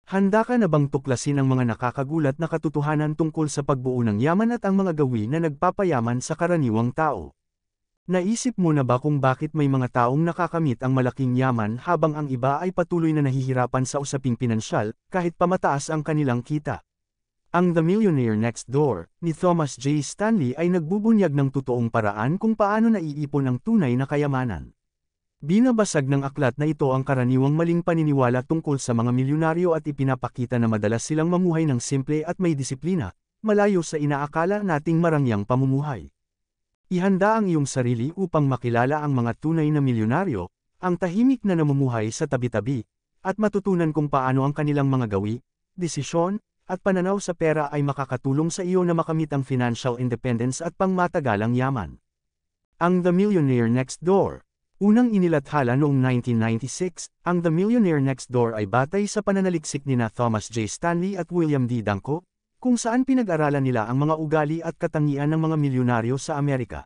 Handa ka na bang tuklasin ang mga nakakagulat na katotohanan tungkol sa pagbuo ng yaman at ang mga gawi na nagpapayaman sa karaniwang tao? Naisip mo na ba kung bakit may mga taong nakakamit ang malaking yaman habang ang iba ay patuloy na nahihirapan sa usaping pinansyal, kahit pamataas ang kanilang kita? Ang The Millionaire Next Door, ni Thomas J. Stanley ay nagbubunyag ng totoong paraan kung paano naiipon ang tunay na kayamanan. Binabasag ng aklat na ito ang karaniwang maling paniniwala tungkol sa mga milyonaryo at ipinapakita na madalas silang mamuhay ng simple at may disiplina, malayo sa inaakala nating marangyang pamumuhay. Ihanda ang iyong sarili upang makilala ang mga tunay na milyonaryo, ang tahimik na namumuhay sa tabi-tabi, at matutunan kung paano ang kanilang mga gawi, desisyon, at pananaw sa pera ay makakatulong sa iyo na makamit ang financial independence at pangmatagalang yaman. Ang The Millionaire Next Door. Unang inilathala noong 1996, ang The Millionaire Next Door ay batay sa pananaliksik nina Thomas J. Stanley at William D. Danko, kung saan pinag-aralan nila ang mga ugali at katangian ng mga milyonaryo sa Amerika.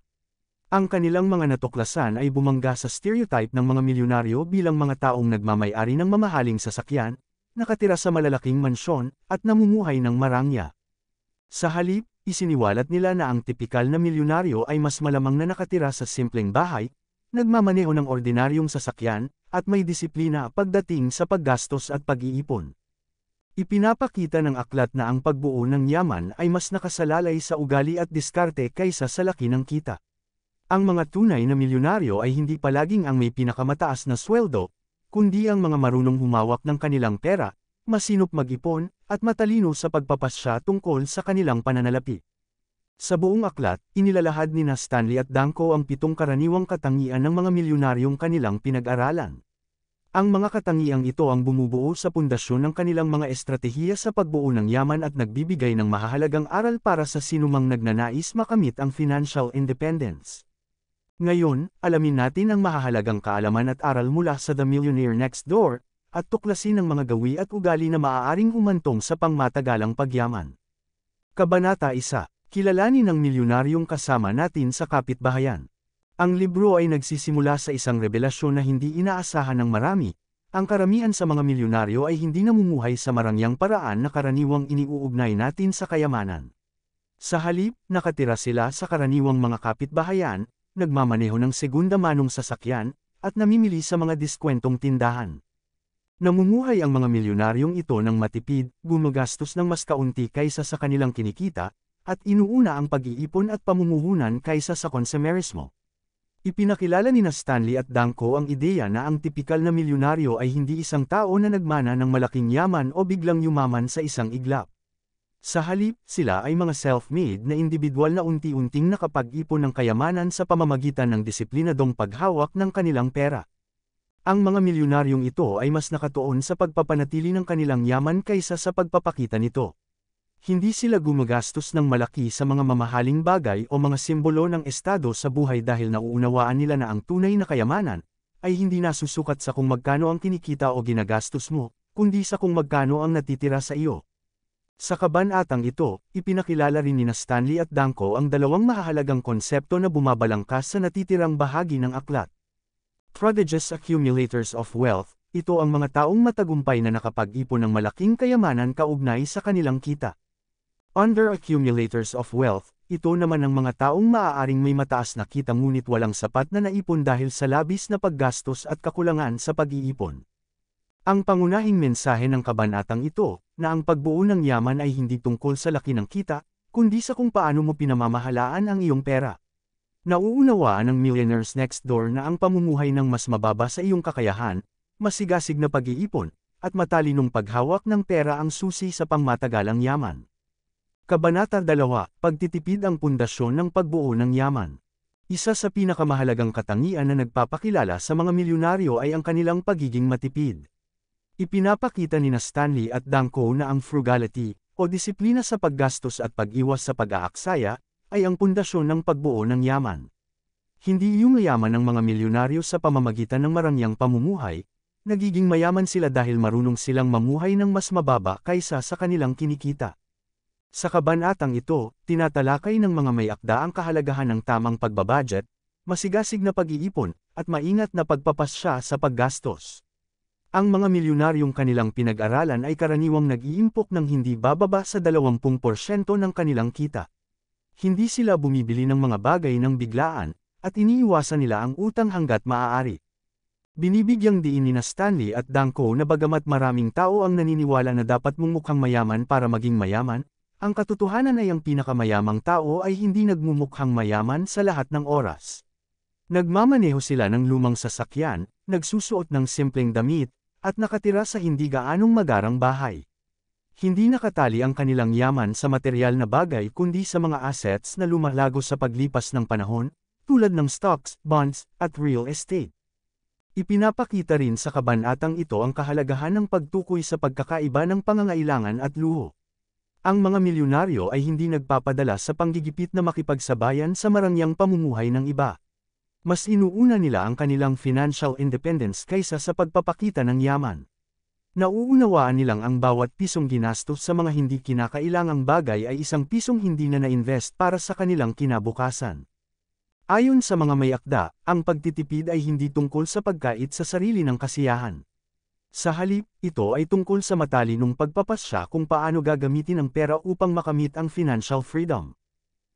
Ang kanilang mga natuklasan ay bumangga sa stereotype ng mga milyonaryo bilang mga taong nagmamay-ari ng mamahaling sasakyan, nakatira sa malalaking mansyon, at namumuhay ng marangya. Sa halip, isiniwalat nila na ang tipikal na milyonaryo ay mas malamang na nakatira sa simpleng bahay, nagmamaneho ng ordinaryong sasakyan, at may disiplina pagdating sa paggastos at pag-iipon. Ipinapakita ng aklat na ang pagbuo ng yaman ay mas nakasalalay sa ugali at diskarte kaysa sa laki ng kita. Ang mga tunay na milyonaryo ay hindi palaging ang may pinakamataas na sweldo, kundi ang mga marunong humawak ng kanilang pera, masinop mag-ipon, at matalino sa pagpapasya tungkol sa kanilang pananalapi. Sa buong aklat, inilalahad nina Stanley at Danko ang 7 karaniwang katangian ng mga milyonaryong kanilang pinag-aralan. Ang mga katangiang ito ang bumubuo sa pundasyon ng kanilang mga estratehiya sa pagbuo ng yaman at nagbibigay ng mahahalagang aral para sa sinumang nagnanais makamit ang financial independence. Ngayon, alamin natin ang mahahalagang kaalaman at aral mula sa The Millionaire Next Door, at tuklasin ang mga gawi at ugali na maaaring humantong sa pangmatagalang pagyaman. Kabanata 1. Kilalanin ang milyonaryong kasama natin sa kapitbahayan. Ang libro ay nagsisimula sa isang revelasyon na hindi inaasahan ng marami. Ang karamihan sa mga milyonaryo ay hindi namumuhay sa marangyang paraan na karaniwang iniuugnay natin sa kayamanan. Sa halip, nakatira sila sa karaniwang mga kapitbahayan, nagmamaneho ng segunda manong sasakyan, at namimili sa mga diskwentong tindahan. Namumuhay ang mga milyonaryong ito ng matipid, gumagastos ng mas kaunti kaysa sa kanilang kinikita, at inuuna ang pag-iipon at pamumuhunan kaysa sa konsumerismo. Ipinakilala nina Stanley at Danko ang ideya na ang tipikal na milyonaryo ay hindi isang tao na nagmana ng malaking yaman o biglang yumaman sa isang iglap. Sa halip, sila ay mga self-made na individual na unti-unting nakapag-ipon ng kayamanan sa pamamagitan ng disiplinadong paghawak ng kanilang pera. Ang mga milyonaryong ito ay mas nakatuon sa pagpapanatili ng kanilang yaman kaysa sa pagpapakita nito. Hindi sila gumagastos ng malaki sa mga mamahaling bagay o mga simbolo ng estado sa buhay dahil nauunawaan nila na ang tunay na kayamanan ay hindi nasusukat sa kung magkano ang kinikita o ginagastos mo, kundi sa kung magkano ang natitira sa iyo. Sa kabanatang ito, ipinakilala rin nina Stanley at Danko ang dalawang mahahalagang konsepto na bumabalangkas sa natitirang bahagi ng aklat. Prodigious accumulators of wealth, ito ang mga taong matagumpay na nakapag-ipon ng malaking kayamanan kaugnay sa kanilang kita. Under-accumulators of wealth, ito naman ang mga taong maaaring may mataas na kita ngunit walang sapat na naipon dahil sa labis na paggastos at kakulangan sa pag-iipon. Ang pangunahing mensahe ng kabanatang ito, na ang pagbuo ng yaman ay hindi tungkol sa laki ng kita, kundi sa kung paano mo pinamamahalaan ang iyong pera. Nauunawaan ng Millionaires Next Door na ang pamumuhay ng mas mababa sa iyong kakayahan, masigasig na pag-iipon, at matalinong paghawak ng pera ang susi sa pangmatagalang yaman. Kabanata 2, Pagtitipid ang pundasyon ng pagbuo ng yaman. Isa sa pinakamahalagang katangian na nagpapakilala sa mga milyonaryo ay ang kanilang pagiging matipid. Ipinapakita nina Stanley at Danko na ang frugality, o disiplina sa paggastos at pag-iwas sa pag-aaksaya, ay ang pundasyon ng pagbuo ng yaman. Hindi yumayaman ng mga milyonaryo sa pamamagitan ng marangyang pamumuhay, nagiging mayaman sila dahil marunong silang mamuhay ng mas mababa kaysa sa kanilang kinikita. Sa kabanatang ito, tinatalakay ng mga may akda ang kahalagahan ng tamang pagbabudget, masigasig na pag-iipon, at maingat na pagpapasya sa paggastos. Ang mga milyonaryong kanilang pinag-aralan ay karaniwang nag-iimpok ng hindi bababa sa 20% ng kanilang kita. Hindi sila bumibili ng mga bagay ng biglaan, at iniiwasan nila ang utang hanggat maaari. Binibigyang diin ni Stanley at Danko na bagamat maraming tao ang naniniwala na dapat mumukhang mayaman para maging mayaman, ang katotohanan ay ang pinakamayamang tao ay hindi nagmumukhang mayaman sa lahat ng oras. Nagmamaneho sila ng lumang sasakyan, nagsusuot ng simpleng damit, at nakatira sa hindi gaanong magarang bahay. Hindi nakatali ang kanilang yaman sa materyal na bagay kundi sa mga assets na lumalago sa paglipas ng panahon, tulad ng stocks, bonds, at real estate. Ipinapakita rin sa kabanatang ito ang kahalagahan ng pagtukoy sa pagkakaiba ng pangangailangan at luho. Ang mga milyonaryo ay hindi nagpapadala sa panggigipit na makipagsabayan sa marangyang pamumuhay ng iba. Mas inuuna nila ang kanilang financial independence kaysa sa pagpapakita ng yaman. Nauunawaan nilang ang bawat pisong ginastos sa mga hindi kinakailangang bagay ay isang pisong hindi na na-invest para sa kanilang kinabukasan. Ayon sa mga may akda, ang pagtitipid ay hindi tungkol sa pagkait sa sarili ng kasiyahan. Sa halip, ito ay tungkol sa matalinong pagpapasya kung paano gagamitin ang pera upang makamit ang financial freedom.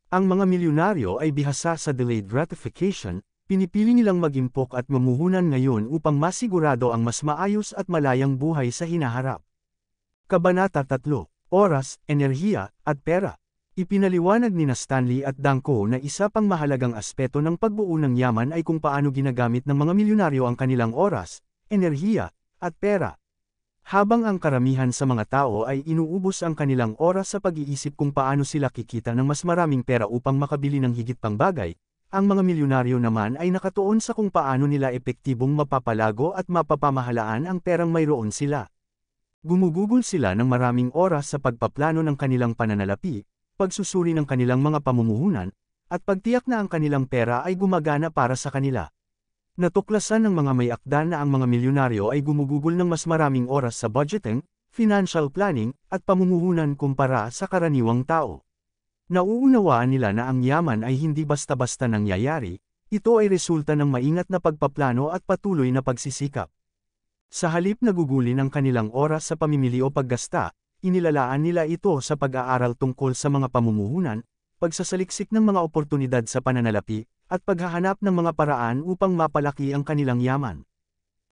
Ang mga milyonaryo ay bihasa sa delayed gratification, pinipili nilang mag-impok at mamuhunan ngayon upang masigurado ang mas maayos at malayang buhay sa hinaharap. Kabanata 3, Oras, Enerhiya, at Pera. Ipinaliwanag ni Stanley at Danko na isa pang mahalagang aspeto ng pagbuo ng yaman ay kung paano ginagamit ng mga milyonaryo ang kanilang oras, enerhiya, at pera. Habang ang karamihan sa mga tao ay inuubos ang kanilang oras sa pag-iisip kung paano sila kikita ng mas maraming pera upang makabili ng higit pang bagay, ang mga milyonaryo naman ay nakatuon sa kung paano nila epektibong mapapalago at mapapamahalaan ang perang mayroon sila. Gumugugol sila ng maraming oras sa pagpaplano ng kanilang pananalapi, pagsusuri ng kanilang mga pamumuhunan, at pagtiyak na ang kanilang pera ay gumagana para sa kanila. Natuklasan ng mga may akda na ang mga milyonaryo ay gumugugol ng mas maraming oras sa budgeting, financial planning, at pamumuhunan kumpara sa karaniwang tao. Nauunawaan nila na ang yaman ay hindi basta-basta nangyayari, ito ay resulta ng maingat na pagpaplano at patuloy na pagsisikap. Sa halip na gugulin ang kanilang oras sa pamimili o paggasta, inilalaan nila ito sa pag-aaral tungkol sa mga pamumuhunan, pagsasaliksik ng mga oportunidad sa pananalapi, at paghahanap ng mga paraan upang mapalaki ang kanilang yaman.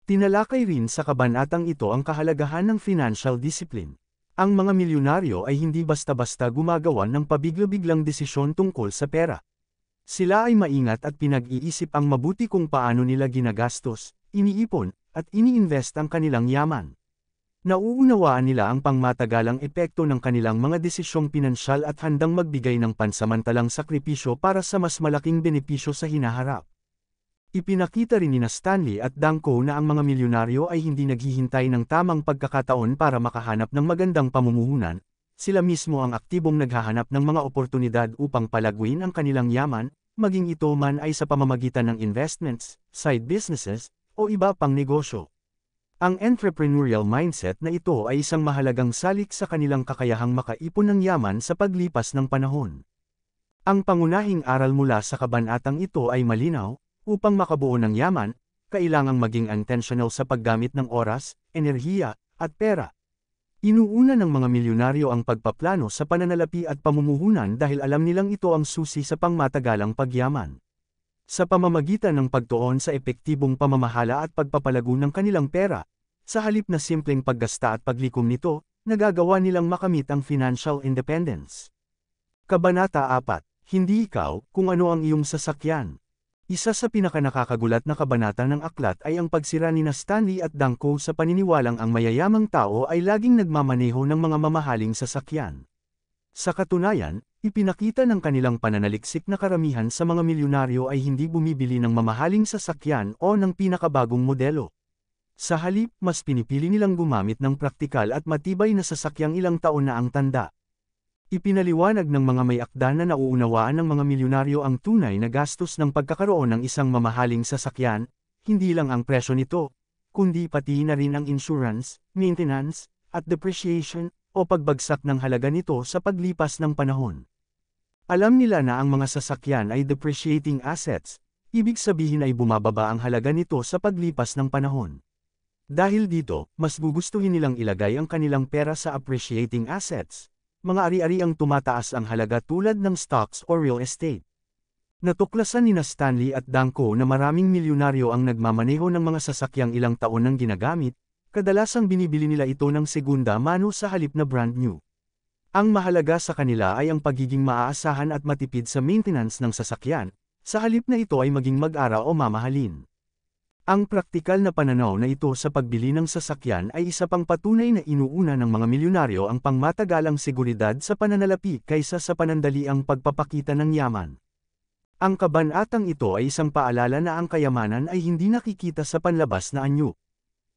Tinalakay rin sa kabanatang ito ang kahalagahan ng financial discipline. Ang mga milyonaryo ay hindi basta-basta gumagawa ng pabigla-biglang desisyon tungkol sa pera. Sila ay maingat at pinag-iisip ang mabuti kung paano nila ginagastos, iniipon, at ini-invest ang kanilang yaman. Nauunawaan nila ang pangmatagalang epekto ng kanilang mga desisyong pinansyal at handang magbigay ng pansamantalang sakripisyo para sa mas malaking benepisyo sa hinaharap. Ipinakita rin ni Stanley at Danko na ang mga milyonaryo ay hindi naghihintay ng tamang pagkakataon para makahanap ng magandang pamumuhunan, sila mismo ang aktibong naghahanap ng mga oportunidad upang palaguin ang kanilang yaman, maging ito man ay sa pamamagitan ng investments, side businesses, o iba pang negosyo. Ang entrepreneurial mindset na ito ay isang mahalagang salik sa kanilang kakayahang makaipon ng yaman sa paglipas ng panahon. Ang pangunahing aral mula sa kabanatang ito ay malinaw. Upang makabuo ng yaman, kailangang maging intentional sa paggamit ng oras, enerhiya, at pera. Inuuna ng mga milyonaryo ang pagpaplano sa pananalapi at pamumuhunan dahil alam nilang ito ang susi sa pangmatagalang pagyaman. Sa pamamagitan ng pagtuon sa epektibong pamamahala at pagpapalago ng kanilang pera, sa halip na simpleng paggasta at paglikom nito, nagagawa nilang makamit ang financial independence. Kabanata 4. Hindi ikaw, kung ano ang iyong sasakyan. Isa sa pinakanakakagulat na kabanata ng aklat ay ang pagsira ni Stanley at Danko sa paniniwalang ang mayayamang tao ay laging nagmamaneho ng mga mamahaling sasakyan. Sa katunayan, ipinakita ng kanilang pananaliksik na karamihan sa mga milyonaryo ay hindi bumibili ng mamahaling sasakyan o ng pinakabagong modelo. Sa halip, mas pinipili nilang gumamit ng praktikal at matibay na sasakyang ilang taon na ang tanda. Ipinaliwanag ng mga may akda na nauunawaan ng mga milyonaryo ang tunay na gastos ng pagkakaroon ng isang mamahaling sasakyan, hindi lang ang presyo nito, kundi pati na rin ang insurance, maintenance, at depreciation, o pagbagsak ng halaga nito sa paglipas ng panahon. Alam nila na ang mga sasakyan ay depreciating assets, ibig sabihin ay bumababa ang halaga nito sa paglipas ng panahon. Dahil dito, mas gugustuhin nilang ilagay ang kanilang pera sa appreciating assets, mga ari-ariang tumataas ang halaga tulad ng stocks o real estate. Natuklasan nina Stanley at Danko na maraming milyonaryo ang nagmamaneho ng mga sasakyang ilang taon nang ginagamit, kadalasang binibili nila ito ng segunda mano sa halip na brand new. Ang mahalaga sa kanila ay ang pagiging maaasahan at matipid sa maintenance ng sasakyan, sa halip na ito ay maging mag-ara o mamahalin. Ang praktikal na pananaw na ito sa pagbili ng sasakyan ay isa pang patunay na inuuna ng mga milyonaryo ang pangmatagalang seguridad sa pananalapi kaysa sa panandaliang pagpapakita ng yaman. Ang kabanatang ito ay isang paalala na ang kayamanan ay hindi nakikita sa panlabas na anyo.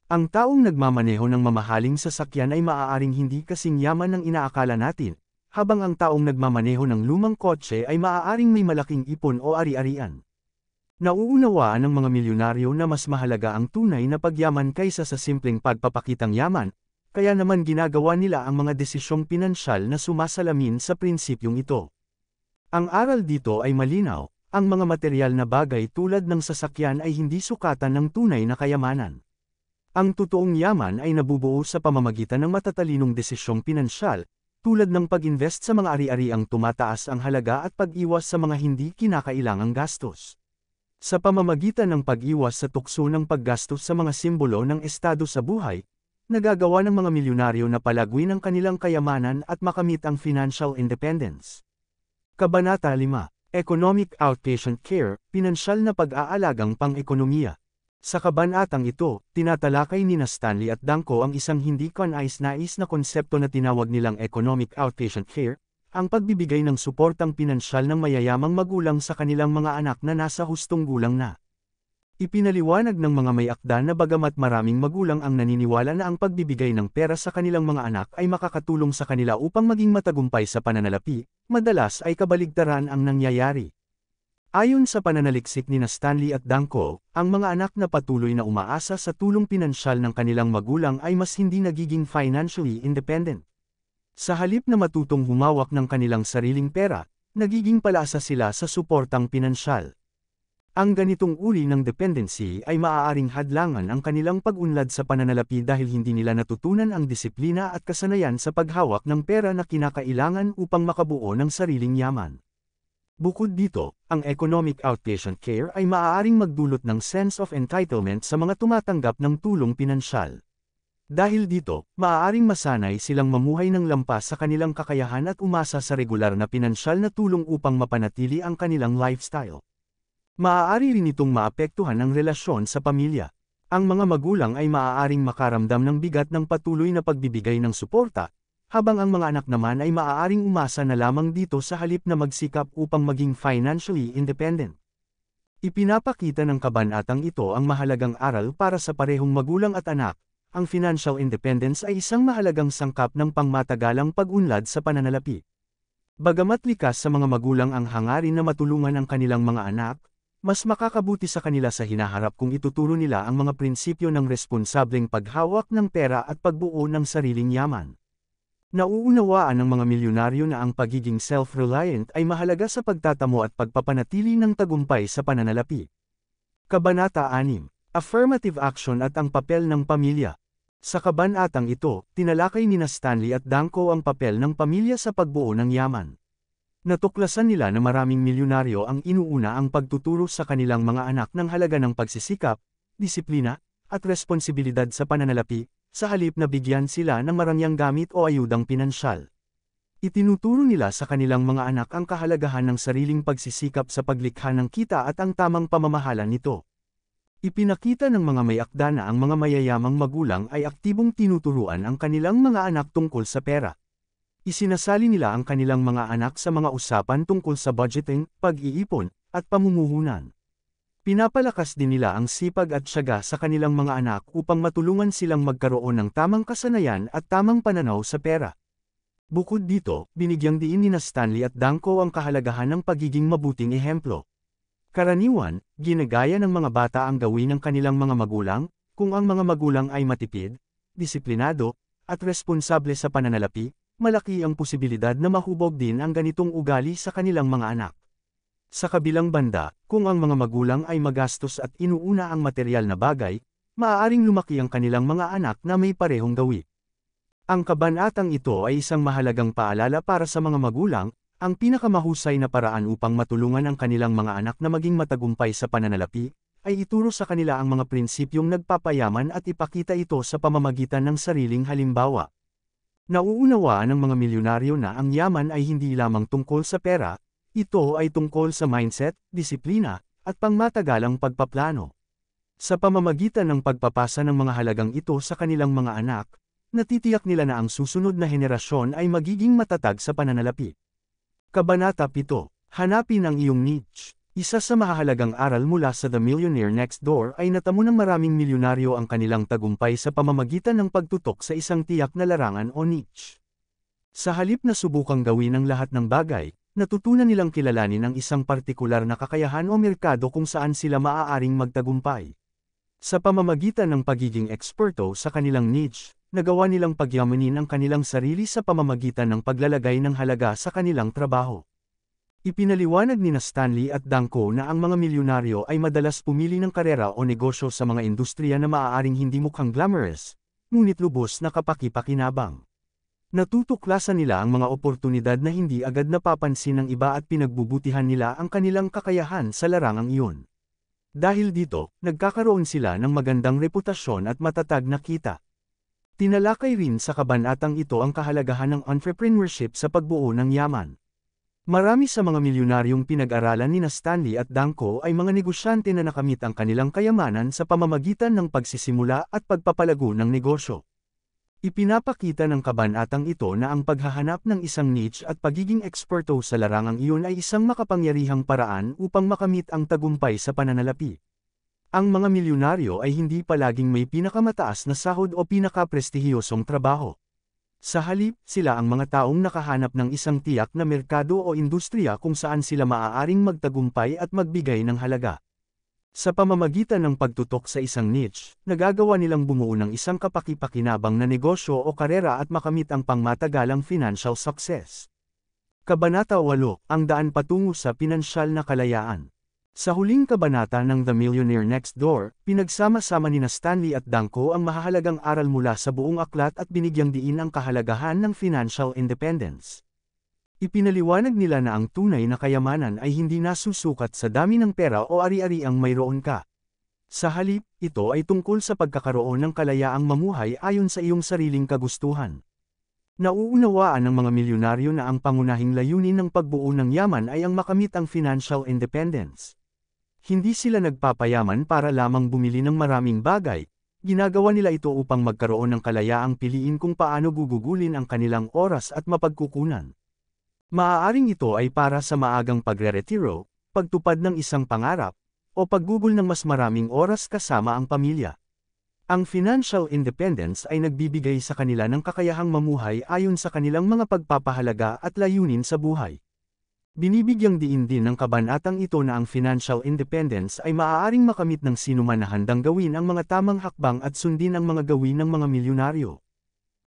Ang taong nagmamaneho ng mamahaling sasakyan ay maaaring hindi kasing yaman ng inaakala natin, habang ang taong nagmamaneho ng lumang kotse ay maaaring may malaking ipon o ari-arian. Nauunawaan ng mga milyonaryo na mas mahalaga ang tunay na pagyaman kaysa sa simpleng pagpapakitang yaman, kaya naman ginagawa nila ang mga desisyong pinansyal na sumasalamin sa prinsipyong ito. Ang aral dito ay malinaw, ang mga materyal na bagay tulad ng sasakyan ay hindi sukatan ng tunay na kayamanan. Ang totoong yaman ay nabubuo sa pamamagitan ng matatalinong desisyong pinansyal, tulad ng pag-invest sa mga ari-ariang tumataas ang halaga at pag-iwas sa mga hindi kinakailangang gastos. Sa pamamagitan ng pag-iwas sa tukso ng paggastos sa mga simbolo ng estado sa buhay, nagagawa ng mga milyonaryo na palagwin ang kanilang kayamanan at makamit ang financial independence. Kabanata 5. Economic Outpatient Care, Pinansyal na Pag-aalagang Pang-ekonomiya. Sa kabanatang ito, tinatalakay nina Stanley at Danko ang isang hindi kanais-nais na konsepto na tinawag nilang Economic Outpatient Care, ang pagbibigay ng suportang pinansyal ng mayayamang magulang sa kanilang mga anak na nasa hustong gulang na. Ipinaliwanag ng mga may akda na bagamat maraming magulang ang naniniwala na ang pagbibigay ng pera sa kanilang mga anak ay makakatulong sa kanila upang maging matagumpay sa pananalapi, madalas ay kabaligtaran ang nangyayari. Ayon sa pananaliksik nina Stanley at Danko, ang mga anak na patuloy na umaasa sa tulong pinansyal ng kanilang magulang ay mas hindi nagiging financially independent. Sa halip na matutong humawak ng kanilang sariling pera, nagiging palaasa sila sa suportang pinansyal. Ang ganitong uri ng dependency ay maaaring hadlangan ang kanilang pag-unlad sa pananalapi dahil hindi nila natutunan ang disiplina at kasanayan sa paghawak ng pera na kinakailangan upang makabuo ng sariling yaman. Bukod dito, ang economic outpatient care ay maaaring magdulot ng sense of entitlement sa mga tumatanggap ng tulong pinansyal. Dahil dito, maaaring masanay silang mamuhay ng lampas sa kanilang kakayahan at umasa sa regular na pinansyal na tulong upang mapanatili ang kanilang lifestyle. Maaari rin itong maapektuhan ang relasyon sa pamilya. Ang mga magulang ay maaaring makaramdam ng bigat ng patuloy na pagbibigay ng suporta, habang ang mga anak naman ay maaaring umasa na lamang dito sa halip na magsikap upang maging financially independent. Ipinapakita ng kabanatang ito ang mahalagang aral para sa parehong magulang at anak. Ang financial independence ay isang mahalagang sangkap ng pangmatagalang pag-unlad sa pananalapi. Bagamat likas sa mga magulang ang hangarin na matulungan ang kanilang mga anak, mas makakabuti sa kanila sa hinaharap kung ituturo nila ang mga prinsipyo ng responsableng paghawak ng pera at pagbuo ng sariling yaman. Nauunawaan ng mga milyonaryo na ang pagiging self-reliant ay mahalaga sa pagtatamo at pagpapanatili ng tagumpay sa pananalapi. Kabanata 6. Affirmative action at ang papel ng pamilya. Sa kabanatang ito, tinalakay nina Stanley at Danko ang papel ng pamilya sa pagbuo ng yaman. Natuklasan nila na maraming milyonaryo ang inuuna ang pagtuturo sa kanilang mga anak ng halaga ng pagsisikap, disiplina, at responsibilidad sa pananalapi, sa halip na bigyan sila ng marangyang gamit o ayudang pinansyal. Itinuturo nila sa kanilang mga anak ang kahalagahan ng sariling pagsisikap sa paglikha ng kita at ang tamang pamamahala nito. Ipinakita ng mga may akda na ang mga mayayamang magulang ay aktibong tinuturuan ang kanilang mga anak tungkol sa pera. Isinasali nila ang kanilang mga anak sa mga usapan tungkol sa budgeting, pag-iipon, at pamumuhunan. Pinapalakas din nila ang sipag at tiyaga sa kanilang mga anak upang matulungan silang magkaroon ng tamang kasanayan at tamang pananaw sa pera. Bukod dito, binigyang diin nina Stanley at Danko ang kahalagahan ng pagiging mabuting ehemplo. Karaniwan, ginagaya ng mga bata ang gawin ng kanilang mga magulang, kung ang mga magulang ay matipid, disiplinado, at responsable sa pananalapi, malaki ang posibilidad na mahubog din ang ganitong ugali sa kanilang mga anak. Sa kabilang banda, kung ang mga magulang ay magastos at inuuna ang materyal na bagay, maaaring lumaki ang kanilang mga anak na may parehong gawi. Ang kabanatang ito ay isang mahalagang paalala para sa mga magulang, ang pinakamahusay na paraan upang matulungan ang kanilang mga anak na maging matagumpay sa pananalapi, ay ituro sa kanila ang mga prinsipyong nagpapayaman at ipakita ito sa pamamagitan ng sariling halimbawa. Nauunawaan ng mga milyonaryo na ang yaman ay hindi lamang tungkol sa pera, ito ay tungkol sa mindset, disiplina, at pangmatagalang pagpaplano. Sa pamamagitan ng pagpapasa ng mga halagang ito sa kanilang mga anak, natitiyak nila na ang susunod na henerasyon ay magiging matatag sa pananalapi. Kabanata 7. Hanapin ang iyong niche. Isa sa mahahalagang aral mula sa The Millionaire Next Door ay natamo ng maraming milyonaryo ang kanilang tagumpay sa pamamagitan ng pagtutok sa isang tiyak na larangan o niche. Sa halip na subukang gawin ang lahat ng bagay, natutunan nilang kilalanin ang isang partikular na kakayahan o merkado kung saan sila maaaring magtagumpay. Sa pamamagitan ng pagiging eksperto sa kanilang niche, nagawa nilang pagyamanin ang kanilang sarili sa pamamagitan ng paglalagay ng halaga sa kanilang trabaho. Ipinaliwanag ni Stanley at Danko na ang mga milyonaryo ay madalas pumili ng karera o negosyo sa mga industriya na maaaring hindi mukhang glamorous, ngunit lubos na kapaki-pakinabang. Natutuklasan nila ang mga oportunidad na hindi agad napapansin ng iba at pinagbubutihan nila ang kanilang kakayahan sa larangang iyon. Dahil dito, nagkakaroon sila ng magandang reputasyon at matatag na kita. Tinalakay rin sa kabanatang ito ang kahalagahan ng entrepreneurship sa pagbuo ng yaman. Marami sa mga milyonaryong pinag-aralan ni Stanley at Danko ay mga negosyante na nakamit ang kanilang kayamanan sa pamamagitan ng pagsisimula at pagpapalago ng negosyo. Ipinapakita ng kabanatang ito na ang paghahanap ng isang niche at pagiging eksperto sa larangang iyon ay isang makapangyarihang paraan upang makamit ang tagumpay sa pananalapi. Ang mga milyonaryo ay hindi palaging may pinakamataas na sahod o pinakaprestihiyosong trabaho. Sa halip, sila ang mga taong nakahanap ng isang tiyak na merkado o industriya kung saan sila maaaring magtagumpay at magbigay ng halaga. Sa pamamagitan ng pagtutok sa isang niche, nagagawa nilang bumuo ng isang kapaki-pakinabang na negosyo o karera at makamit ang pangmatagalang financial success. Kabanata 8. Ang daan patungo sa pinansyal na kalayaan. Sa huling kabanata ng The Millionaire Next Door, pinagsama-sama ni Stanley at Danko ang mahahalagang aral mula sa buong aklat at binigyang diin ang kahalagahan ng financial independence. Ipinaliwanag nila na ang tunay na kayamanan ay hindi nasusukat sa dami ng pera o ari-ariang mayroon ka. Sa halip, ito ay tungkol sa pagkakaroon ng kalayaang mamuhay ayon sa iyong sariling kagustuhan. Nauunawaan ng mga milyonaryo na ang pangunahing layunin ng pagbuo ng yaman ay ang makamit ang financial independence. Hindi sila nagpapayaman para lamang bumili ng maraming bagay, ginagawa nila ito upang magkaroon ng kalayaang piliin kung paano gugugulin ang kanilang oras at mapagkukunan. Maaaring ito ay para sa maagang pagre-retiro, pagtupad ng isang pangarap, o paggugol ng mas maraming oras kasama ang pamilya. Ang financial independence ay nagbibigay sa kanila ng kakayahang mamuhay ayon sa kanilang mga pagpapahalaga at layunin sa buhay. Binibigyang diin din ng kabanatang ito na ang financial independence ay maaaring makamit ng sinuman na handang gawin ang mga tamang hakbang at sundin ang mga gawin ng mga milyonaryo.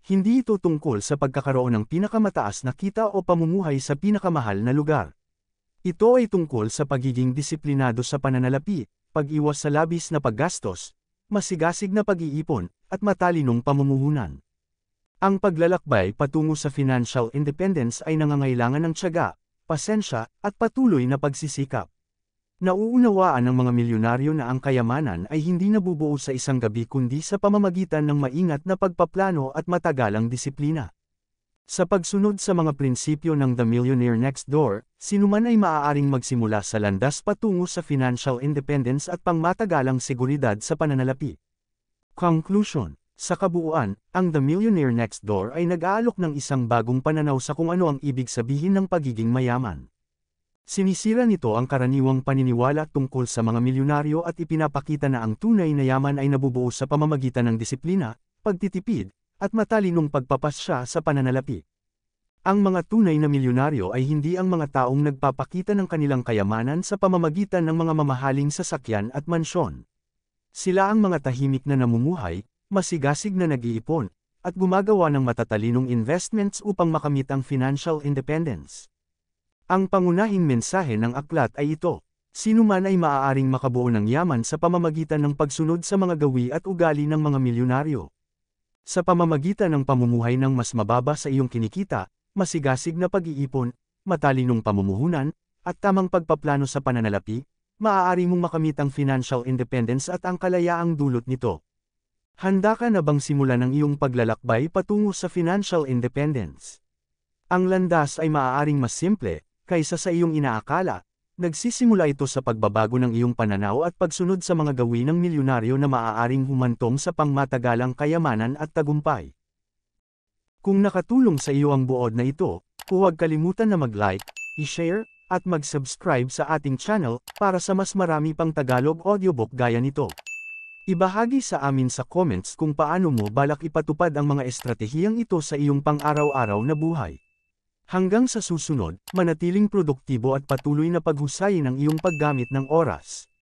Hindi ito tungkol sa pagkakaroon ng pinakamataas na kita o pamumuhay sa pinakamahal na lugar. Ito ay tungkol sa pagiging disiplinado sa pananalapi, pag-iwas sa labis na paggastos, masigasig na pag-iipon, at matalinong pamumuhunan. Ang paglalakbay patungo sa financial independence ay nangangailangan ng tiyaga, pasensya, at patuloy na pagsisikap. Nauunawaan ng mga milyonaryo na ang kayamanan ay hindi nabubuo sa isang gabi kundi sa pamamagitan ng maingat na pagpaplano at matagalang disiplina. Sa pagsunod sa mga prinsipyo ng The Millionaire Next Door, sinuman ay maaaring magsimula sa landas patungo sa financial independence at pangmatagalang seguridad sa pananalapi. Conclusion. Sa kabuuan, ang The Millionaire Next Door ay nag-aalok ng isang bagong pananaw sa kung ano ang ibig sabihin ng pagiging mayaman. Sinisira nito ang karaniwang paniniwala tungkol sa mga milyonaryo at ipinapakita na ang tunay na yaman ay nabubuo sa pamamagitan ng disiplina, pagtitipid, at matalinong pagpapasya sa pananalapi. Ang mga tunay na milyonaryo ay hindi ang mga taong nagpapakita ng kanilang kayamanan sa pamamagitan ng mga mamahaling sasakyan at mansyon. Sila ang mga tahimik na namumuhay, masigasig na nag-iipon, at gumagawa ng matatalinong investments upang makamit ang financial independence. Ang pangunahing mensahe ng aklat ay ito: Sino man ay maaaring makabuo ng yaman sa pamamagitan ng pagsunod sa mga gawi at ugali ng mga milyonaryo. Sa pamamagitan ng pamumuhay ng mas mababa sa iyong kinikita, masigasig na pag-iipon, matalinong pamumuhunan, at tamang pagpaplano sa pananalapi, maaari mong makamit ang financial independence at ang kalayaang dulot nito. Handa ka na bang simulan ang iyong paglalakbay patungo sa financial independence? Ang landas ay maaaring mas simple, kaysa sa iyong inaakala. Nagsisimula ito sa pagbabago ng iyong pananaw at pagsunod sa mga gawin ng milyonaryo na maaaring humantong sa pangmatagalang kayamanan at tagumpay. Kung nakatulong sa iyo ang buod na ito, huwag kalimutan na mag-like, i-share, at mag-subscribe sa ating channel para sa mas marami pang Tagalog audiobook gaya nito. Ibahagi sa amin sa comments kung paano mo balak ipatupad ang mga estratehiyang ito sa iyong pang-araw-araw na buhay. Hanggang sa susunod, manatiling produktibo at patuloy na paghusayin ang iyong paggamit ng oras.